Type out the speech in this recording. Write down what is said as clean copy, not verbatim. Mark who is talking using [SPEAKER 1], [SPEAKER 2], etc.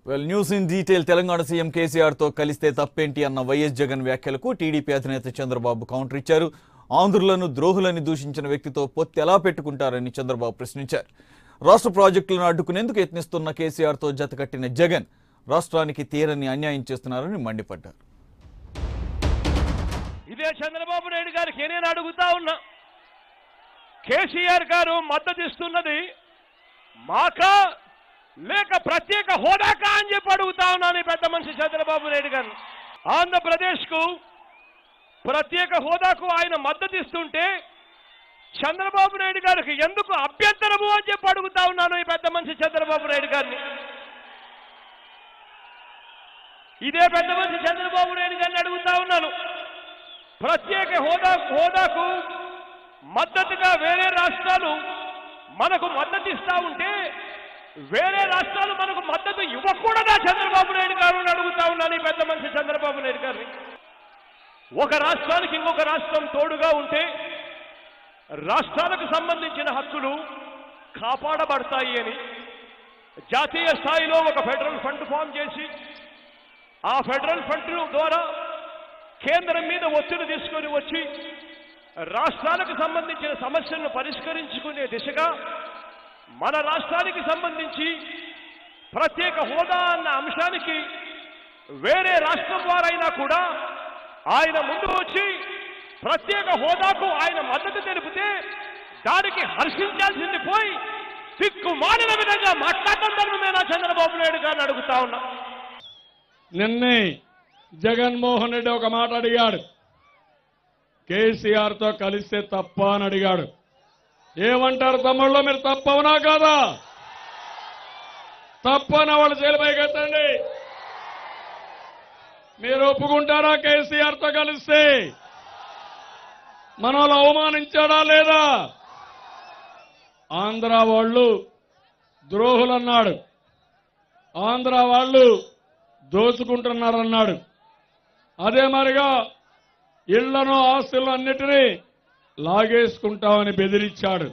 [SPEAKER 1] Well news in detail Telangana CM KCR తో కలిస్తే తప్పేంటి అన్న వైఎస్ జగన్ వ్యాఖ్యలకు టీడీపీ అధినేత చంద్రబాబు కౌంటర్ ఇచ్చారు. ఆంధ్రులను ద్రోహులని దూషించిన వ్యక్తితో పొత్తు ఎలా పెట్టుకుంటారని చంద్రబాబు ప్రశ్నించారు. రాష్ట్ర ప్రాజెక్టులను అడ్డుకునేందుకు యత్నిస్తున్న కేసీఆర్ తో జతకట్టిన జగన్ రాష్ట్రానికి తీరని అన్యాయం చేస్తున్నారని మండిపడ్డారు.
[SPEAKER 2] ఇదే చంద్రబాబు నాయుడు గారికి నేను అడుగుతా ఉన్నా, కేసీఆర్ గారు మద్దతు ఇస్తున్నది మాకా లేక ప్రత్యేక హోదాకా అని చెప్పి అడుగుతా ఉన్నాను. పెద్ద మనిషి చంద్రబాబు నాయుడు గారు ఆంధ్రప్రదేశ్కు ప్రత్యేక హోదాకు ఆయన మద్దతు ఇస్తుంటే చంద్రబాబు నాయుడు గారికి ఎందుకు అభ్యంతరము అని చెప్పి అడుగుతా ఉన్నాను ఈ పెద్ద మనిషి చంద్రబాబు నాయుడు గారిని. ఇదే పెద్ద మనిషి చంద్రబాబు నాయుడు గారిని అడుగుతా ఉన్నాను, ప్రత్యేక హోదాకు మద్దతుగా వేరే రాష్ట్రాలు మనకు మద్దతు ఇస్తా ఉంటే వేరే రాష్ట్రాలు మనకు మద్దతు ఇవ్వకూడదా చంద్రబాబు నాయుడు గారు అని అడుగుతా ఉన్నాను ఈ పెద్ద మనిషి చంద్రబాబు నాయుడు గారిని. ఒక రాష్ట్రానికి ఇంకొక రాష్ట్రం తోడుగా ఉంటే రాష్ట్రాలకు సంబంధించిన హక్కులు కాపాడబడతాయి అని జాతీయ స్థాయిలో ఒక ఫెడరల్ ఫండ్ ఫామ్ చేసి ఆ ఫెడరల్ ఫండ్ ద్వారా కేంద్రం మీద ఒత్తిడి తీసుకొని వచ్చి రాష్ట్రాలకు సంబంధించిన సమస్యలను పరిష్కరించుకునే దిశగా మన రాష్ట్రానికి సంబంధించి ప్రత్యేక హోదా అన్న అంశానికి వేరే రాష్ట్రం వారైనా కూడా ఆయన ముందు వచ్చి ప్రత్యేక హోదాకు ఆయన మద్దతు తెలిపితే దానికి హర్షించాల్సింది పోయి సిగ్గుమాలిన విధంగా మాట్లాడటం నేను చంద్రబాబు నాయుడు గారిని అడుగుతా ఉన్నా.
[SPEAKER 3] నిన్నే జగన్మోహన్ రెడ్డి ఒక మాట అడిగాడు, కేసీఆర్ తో కలిస్తే తప్ప అని అడిగాడు. ఏమంటారు తమ్ముళ్ళు, మీరు తప్పవునా కాదా? తప్పన వాళ్ళు జైలుపైకి ఎత్తండి. మీరు ఒప్పుకుంటారా కేసీఆర్ తో కలిస్తే? మనోళ్ళు అవమానించాడా లేదా? ఆంధ్ర వాళ్ళు ద్రోహులన్నాడు, ఆంధ్ర వాళ్ళు దోచుకుంటున్నారన్నాడు. అదే మరిగా ఇళ్లను ఆస్తులను అన్నిటినీ లాగేసుకుంటామని బెదిరించాడు.